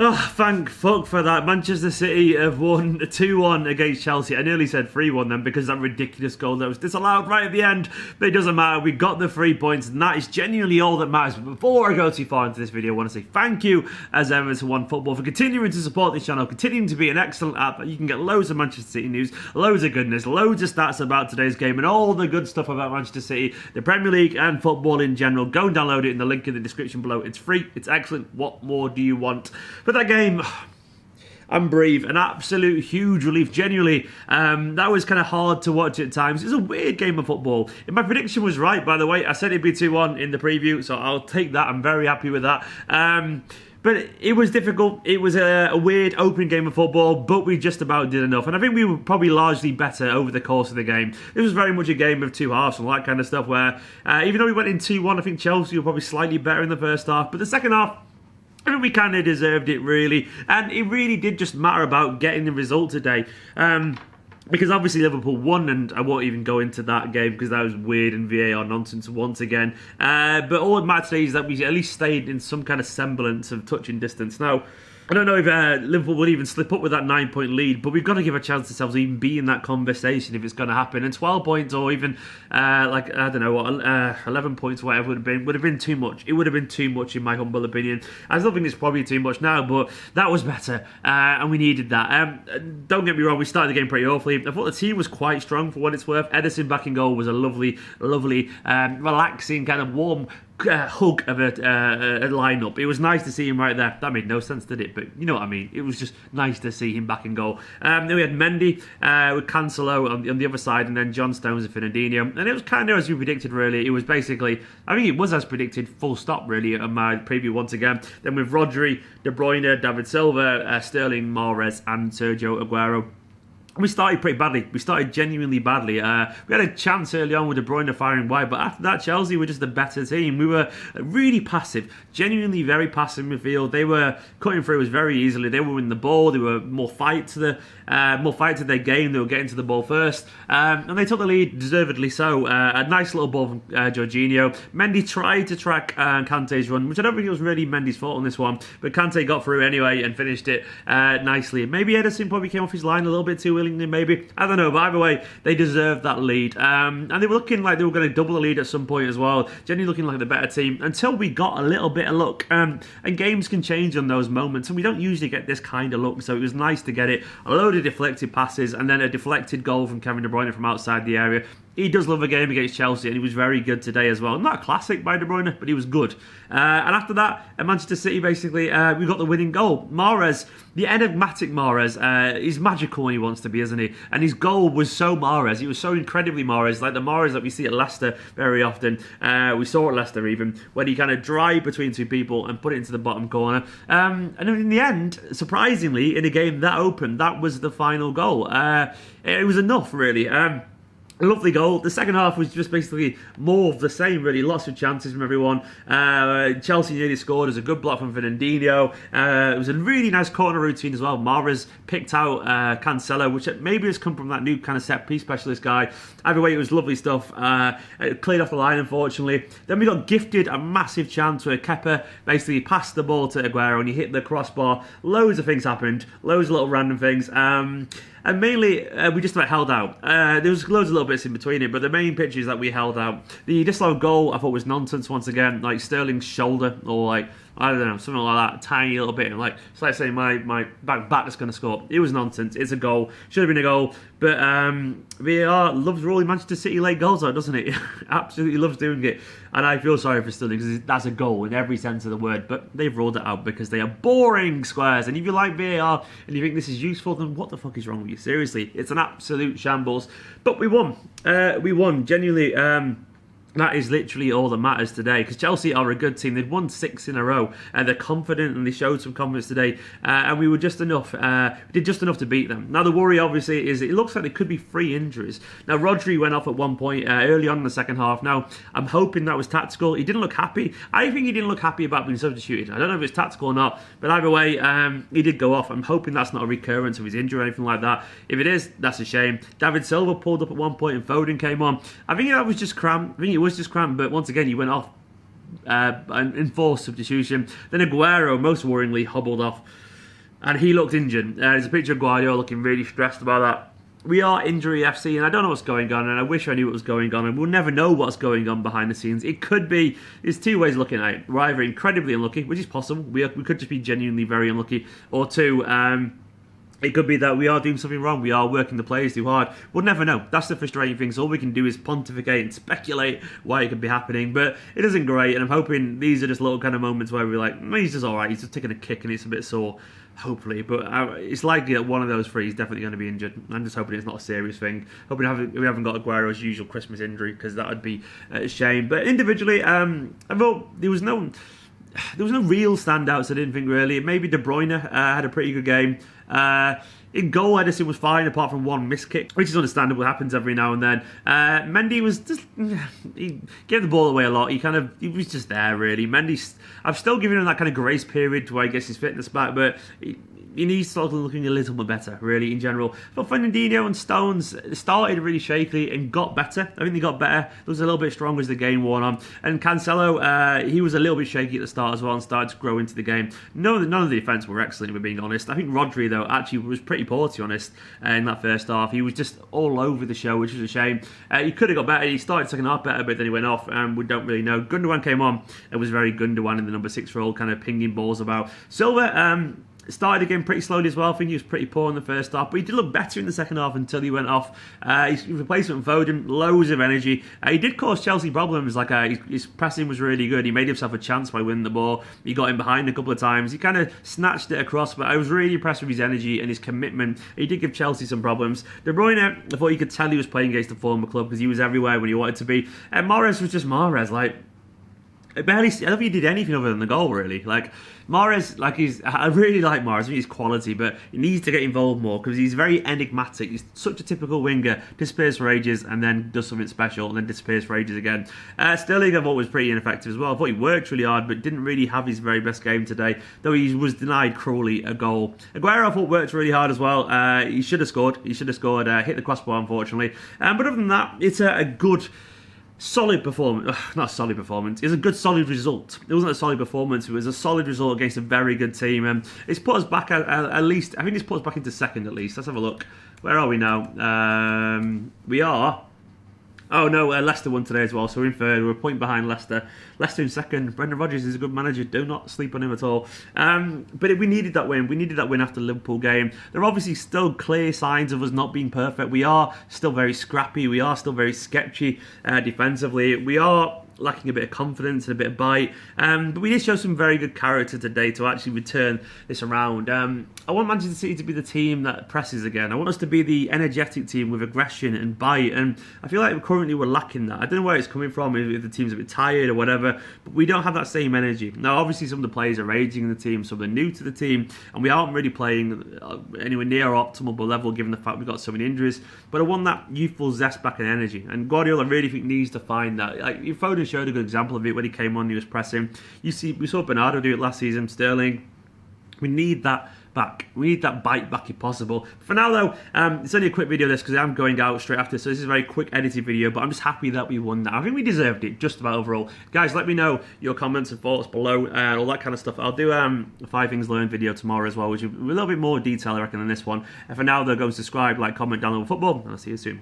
Oh, thank fuck for that. Manchester City have won 2-1 against Chelsea. I nearly said 3-1 then because that ridiculous goal that was disallowed right at the end. But it doesn't matter. We got the 3 points and that is genuinely all that matters. But before I go too far into this video, I want to say thank you as ever to One Football for continuing to support this channel, continuing to be an excellent app. You can get loads of Manchester City news, loads of goodness, loads of stats about today's game and all the good stuff about Manchester City, the Premier League and football in general. Go and download it in the link in the description below. It's free. It's excellent. What more do you want? But that game, I'm brave, an absolute huge relief, genuinely. That was kind of hard to watch at times. It was a weird game of football. And my prediction was right, by the way. I said it'd be 2-1 in the preview, so I'll take that. I'm very happy with that. But it was difficult. It was a weird opening game of football, but we just about did enough. And I think we were probably largely better over the course of the game. It was very much a game of two halves and all that kind of stuff where, even though we went in 2-1, I think Chelsea were probably slightly better in the first half. But the second half, I think we kind of deserved it, really. And it really did just matter about getting the result today. Because obviously Liverpool won, and I won't even go into that game because that was weird and VAR nonsense once again. But all that matters today is that we at least stayed in some kind of semblance of touching distance. Now, I don't know if Liverpool would even slip up with that 9-point lead, but we've got to give a chance to ourselves to even be in that conversation if it's going to happen. And 12 points or even, like, I don't know, what, 11 points, whatever would have been too much. It would have been too much, in my humble opinion. I still think it's probably too much now, but that was better, and we needed that. Don't get me wrong, we started the game pretty awfully. I thought the team was quite strong for what it's worth. Ederson back in goal was a lovely, relaxing, kind of warm hug of a lineup. It was nice to see him right there. That made no sense, did it? But you know what I mean. It was just nice to see him back in goal. Then we had Mendy with Cancelo on the other side, and then John Stones and Fernandinho. And it was kind of as we predicted, really. It was basically, I think it was as predicted, full stop, really, on my preview once again. Then with Rodri, De Bruyne, David Silva, Sterling, Mahrez, and Sergio Aguero. We started pretty badly. We started genuinely badly. We had a chance early on with De Bruyne firing wide, but after that, Chelsea were just the better team. We were really passive, genuinely very passive in midfield. They were cutting through us very easily. They were winning the ball. They were more fight to their game. They were getting to the ball first, and they took the lead deservedly so. A nice little ball from Jorginho. Mendy tried to track Kante's run, which I don't think it was really Mendy's fault on this one, but Kante got through anyway and finished it nicely. Maybe Ederson probably came off his line a little bit too early. Maybe, I don't know, but either way, they deserved that lead. And they were looking like they were going to double the lead at some point as well. Generally looking like the better team until we got a little bit of luck. And games can change on those moments, and we don't usually get this kind of luck, so it was nice to get it. A load of deflected passes, and then a deflected goal from Kevin De Bruyne from outside the area. He does love a game against Chelsea, and he was very good today as well. Not a classic by De Bruyne, but he was good. And after that, at Manchester City, basically, we got the winning goal. Mahrez, the enigmatic Mahrez, he's magical when he wants to be, isn't he? And his goal was so Mahrez. He was so incredibly Mahrez, like the Mahrez that we see at Leicester very often. We saw at Leicester even, when he kind of drive between two people and put it into the bottom corner. And in the end, surprisingly, in a game that open, that was the final goal. It was enough, really. A lovely goal. The second half was just basically more of the same, really. Lots of chances from everyone. Chelsea nearly scored. It was a good block from Fernandinho. It was a really nice corner routine as well. Mahrez picked out Cancelo, which maybe has come from that new kind of set-piece specialist guy. Either way, it was lovely stuff. It played off the line, unfortunately. Then we got gifted a massive chance where Kepa basically passed the ball to Aguero and he hit the crossbar. Loads of things happened. Loads of little random things. And mainly, we just about held out. There was loads of little bits in between it, but the main picture is that we held out. The disallowed goal, I thought, was nonsense once again. Like Sterling's shoulder, or like, I don't know, something like that, tiny little bit. Like, it's like saying my back that's going to score. It was nonsense. It's a goal. Should have been a goal. But VAR loves ruling Manchester City late goals out, doesn't it? Absolutely loves doing it. And I feel sorry for Sterling because that's a goal in every sense of the word. But they've ruled it out because they are boring squares. And if you like VAR and you think this is useful, then what the fuck is wrong with you? Seriously, it's an absolute shambles. But we won. We won. Genuinely. That is literally all that matters today, because Chelsea are a good team. They'd won 6 in a row, and they're confident, and they showed some confidence today. And we were just enough, did just enough to beat them. Now the worry, obviously, is it looks like there could be 3 injuries. Now Rodri went off at one point early on in the second half. Now I'm hoping that was tactical. He didn't look happy. I think he didn't look happy about being substituted. I don't know if it's tactical or not, but either way, he did go off. I'm hoping that's not a recurrence of his injury or anything like that. If it is, that's a shame. David Silva pulled up at one point, and Foden came on. I think that was just cramp. I think it was just cramp, but once again, he went off. Enforced substitution. Then Aguero, most worryingly, hobbled off. and he looked injured. There's a picture of Guardiola looking really stressed about that. We are injury FC, and I don't know what's going on, and I wish I knew what was going on, and we'll never know what's going on behind the scenes. It could be, there's two ways of looking at it. We're either incredibly unlucky, which is possible, we could just be genuinely very unlucky, or two, it could be that we are doing something wrong. We are working the players too hard. We'll never know. That's the frustrating thing. So all we can do is pontificate and speculate why it could be happening. But it isn't great. And I'm hoping these are just little kind of moments where we're like, he's just all right. He's just taking a kick and it's a bit sore. Hopefully. But it's likely that one of those three is definitely going to be injured. I'm just hoping it's not a serious thing. Hoping we haven't got Aguero's usual Christmas injury, because that would be a shame. But individually, I thought there was no real standouts, I didn't think, really. Maybe De Bruyne had a pretty good game. In goal, Ederson was fine, apart from one missed kick, which is understandable, happens every now and then. Mendy was just, he gave the ball away a lot. He was just there, really. Mendy, I've still given him that kind of grace period where he gets his fitness back, but he needs to start looking a little bit better, really, in general. But Fernandinho and Stones started really shakily and got better. I think they got better. It was a little bit stronger as the game wore on. And Cancelo, he was a little bit shaky at the start as well and started to grow into the game. None of the defence were excellent, if we're being honest. I think Rodri, though, actually was pretty poor, to be honest, in that first half. He was just all over the show, which was a shame. He could have got better. He started second half better, but then he went off, and we don't really know. Gundogan came on. It was very Gundogan in the number 6 role, kind of pinging balls about. Silva, started again pretty slowly as well. I think he was pretty poor in the first half, but he did look better in the second half until he went off. His replacement Foden, loads of energy. He did cause Chelsea problems. Like his pressing was really good. He made himself a chance by winning the ball. He got in behind a couple of times. He kind of snatched it across, but I was really impressed with his energy and his commitment. He did give Chelsea some problems. De Bruyne, I thought you could tell he was playing against a former club because he was everywhere when he wanted to be. And Mahrez was just Mahrez. I don't think he did anything other than the goal, really. Mahrez, I really like Mahrez. I think he's quality, but he needs to get involved more because he's very enigmatic. He's such a typical winger. Disappears for ages and then does something special and then disappears for ages again. Sterling, I thought, was pretty ineffective as well. I thought he worked really hard, but didn't really have his very best game today, though he was denied cruelly a goal. Aguero, I thought, worked really hard as well. He should have scored. Hit the crossbar, unfortunately. But other than that, it's a good, solid performance. Not a solid performance. It was a good, solid result. It wasn't a solid performance. It was a solid result against a very good team. It's put us back at least. I think it's put us back into second at least. Let's have a look. Where are we now? We are. Oh no, Leicester won today as well, so we're in third. We're a point behind Leicester. Leicester in second. Brendan Rodgers is a good manager. Do not sleep on him at all. But we needed that win. We needed that win after the Liverpool game. There are obviously still clear signs of us not being perfect. We are still very scrappy. We are still very sketchy defensively. We are lacking a bit of confidence and a bit of bite. But we did show some very good character today to actually return this around. I want Manchester City to be the team that presses again. I want us to be the energetic team with aggression and bite. And I feel like currently we're lacking that. I don't know where it's coming from, if the team's a bit tired or whatever, but we don't have that same energy. Now, obviously, some of the players are aging in the team, some are new to the team, and we aren't really playing anywhere near our optimal level given the fact we've got so many injuries. But I want that youthful zest back and energy. And Guardiola really think needs to find that. Foden showed a good example of it when he came on, he was pressing. We saw Bernardo do it last season, Sterling. We need that back. We need that bite back if possible. For now, though, it's only a quick video this because I'm going out straight after, so this is a very quick edited video, but I'm just happy that we won that. I think we deserved it, just about overall. Guys, let me know your comments and thoughts below, all that kind of stuff. I'll do a 5 Things Learned video tomorrow as well, which is a little bit more detail, I reckon, than this one. And for now, though, go and subscribe, like, comment down on football, and I'll see you soon.